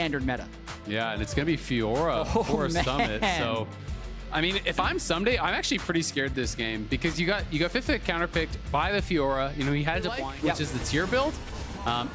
standard meta. Yeah, and it's going to be Fiora for Summit. So, I mean, if I'm Someday, I'm actually pretty scared this game because you got fifth hit counterpicked by the Fiora. You know, he had to blind, which is the tier build.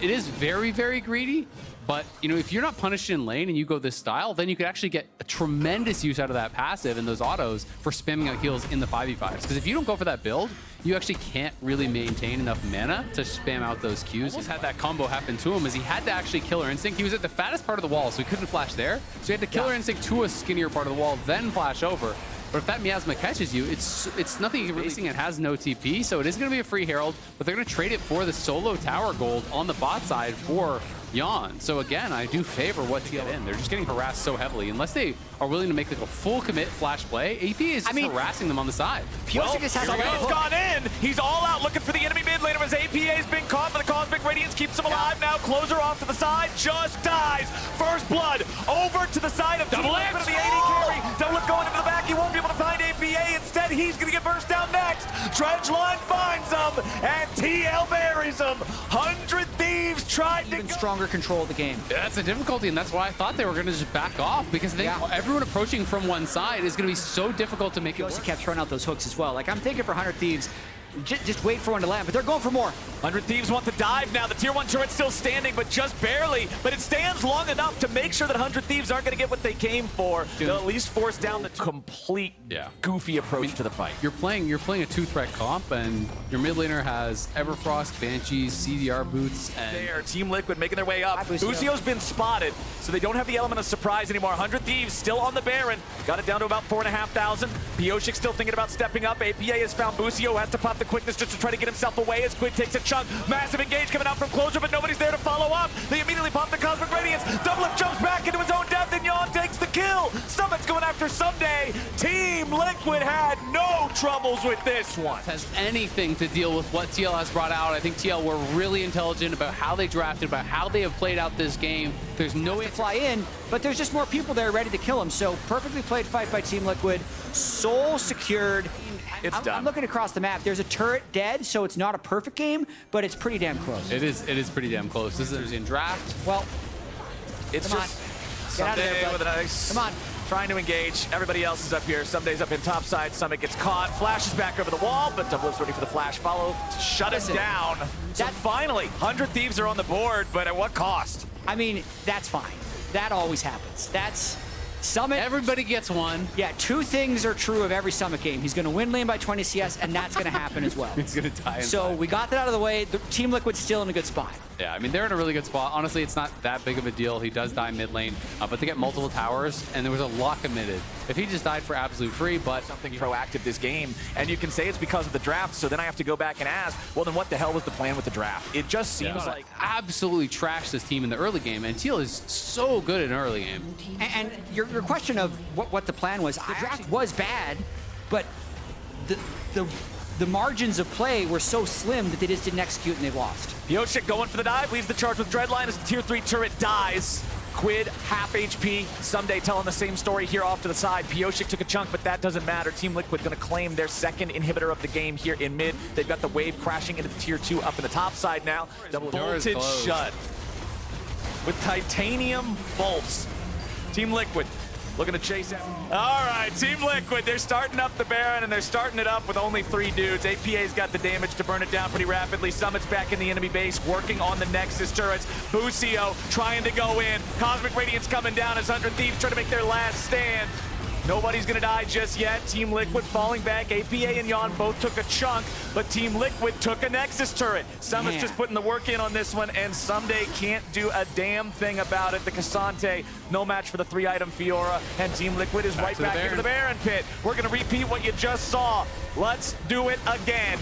It is very, very greedy. But, you know, if you're not punished in lane and you go this style, then you could actually get a tremendous use out of that passive and those autos for spamming out heals in the 5v5s. Because if you don't go for that build, you actually can't really maintain enough mana to spam out those Qs. Almost had that combo happen to him as he had to actually Killer Instinct. He was at the fattest part of the wall, so he couldn't flash there. So he had to Killer Instinct to a skinnier part of the wall, then flash over. But if that Miasma catches you, it's nothing you can really. It has no TP, so it is going to be a free Herald, but they're going to trade it for the solo tower gold on the bot side for Yawn. So again, I do favor what TL in. They're just getting harassed so heavily. Unless they are willing to make like a full commit flash play, AP is just harassing them on the side. Well, Summit's gone in. He's all out looking for the enemy mid laner as APA's been caught, but the Cosmic Radiance keeps him alive now. Closer off to the side, just dies. First blood over to the side of Double Lift of the AD carry. Double Lift going into the back. He won't be able to find APA. Instead, he's going to get burst down next. Dredge line finds him, and TL buries him. 100 Thieves tried to Even stronger control of the game. That's the difficulty, and that's why I thought they were going to just back off, because they, everyone approaching from one side is going to be so difficult to make it work. He also kept throwing out those hooks as well. Like, I'm thinking for 100 Thieves, just wait for one to land, but they're going for more. 100 Thieves want the dive now. The tier 1 turret's still standing, but just barely. But it stands long enough to make sure that 100 Thieves aren't going to get what they came for. They'll at least force down the complete goofy approach to the fight. You're playing a two-threat comp, and your mid laner has Everfrost, Banshees, CDR boots, and there, Team Liquid making their way up. Busio's been spotted, so they don't have the element of surprise anymore. 100 Thieves still on the Baron. Got it down to about 4,500. Pioshik still thinking about stepping up. APA has found Busio, has to pop the quickness just to try to get himself away as Quid takes a chunk. Massive engage coming out from Closer, but nobody's there to follow up. They immediately pop the Cosmic Radiance. Double Lift jumps back into his own death, and Yawn takes the kill. Summit's going after Someday. Team Liquid had no troubles with this one. Has anything to deal with what TL has brought out. I think TL were really intelligent about how they drafted, about how they have played out this game. There's no way to fly in, but there's just more people there ready to kill him. So perfectly played fight by Team Liquid. Soul secured. It's done. I'm looking across the map. There's a turret dead, so it's not a perfect game, but it's pretty damn close. It is pretty damn close. This is in draft. Well, it's just Someday with a nice. Come on. Trying to engage. Everybody else is up here. Someday's up in top side. Summit gets caught. Flashes back over the wall, but Double Lift's ready for the flash follow to shut him down. So finally, 100 Thieves are on the board, but at what cost? I mean, that's fine. That always happens. That's Summit. Everybody gets one. Yeah, two things are true of every Summit game. He's going to win lane by 20 CS, and that's going to happen as well. He's going to die. So we got that out of the way. The Team Liquid's still in a good spot. Yeah, I mean, they're in a really good spot. Honestly, it's not that big of a deal. He does die mid lane, but they get multiple towers, and there was a lot committed. If he just died for absolute free, but something proactive this game, and you can say it's because of the draft, so then I have to go back and ask, well, then what the hell was the plan with the draft? It just seems like absolutely trashed this team in the early game, and Teal is so good in early game. And your question of what the plan was, the draft was bad, but the margins of play were so slim that they just didn't execute and they lost. Pioshik going for the dive, leaves the charge with Dreadline as the tier 3 turret dies. Quid, half HP. Someday telling the same story here off to the side. Pioshik took a chunk, but that doesn't matter. Team Liquid going to claim their second inhibitor of the game here in mid. They've got the wave crashing into the tier 2 up in the top side now. Bolted shut with titanium bolts. Team Liquid looking to chase out. All right, Team Liquid, they're starting up the Baron, and they're starting it up with only 3 dudes. APA's got the damage to burn it down pretty rapidly. Summit's back in the enemy base, working on the Nexus turrets. Busio trying to go in. Cosmic Radiance coming down as 100 Thieves trying to make their last stand. Nobody's gonna die just yet. Team Liquid falling back. APA and Yawn both took a chunk, but Team Liquid took a Nexus turret. Summit's just putting the work in on this one, and Someday can't do a damn thing about it. The Cassante, no match for the 3-item Fiora, and Team Liquid is right back into the Baron pit. We're gonna repeat what you just saw. Let's do it again.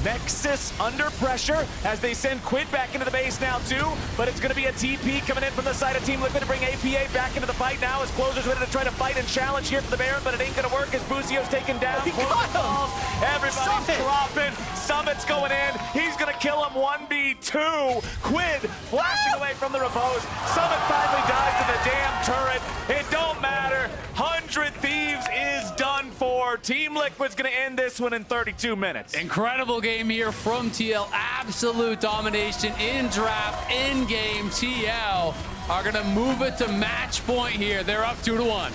Nexus under pressure as they send Quid back into the base now too, but it's gonna be a TP coming in from the side of Team Liquid to bring APA back into the fight now as Closer's ready to try to fight and challenge here for the Baron, but it ain't gonna work as Busio's taken down. Everybody's dropping. Summit's going in. He's gonna kill him 1v2. Quid flashing away from the repose. Summit finally dies to the damn turret. It don't matter. 100 Thieves is done for. Team Liquid's gonna end this one in 32 minutes. Incredible game here from TL. Absolute domination in draft, in game. TL are going to move it to match point here. They're up 2-1.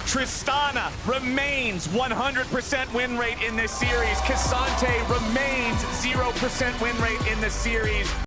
Tristana remains 100% win rate in this series. K'Sante remains 0% win rate in this series.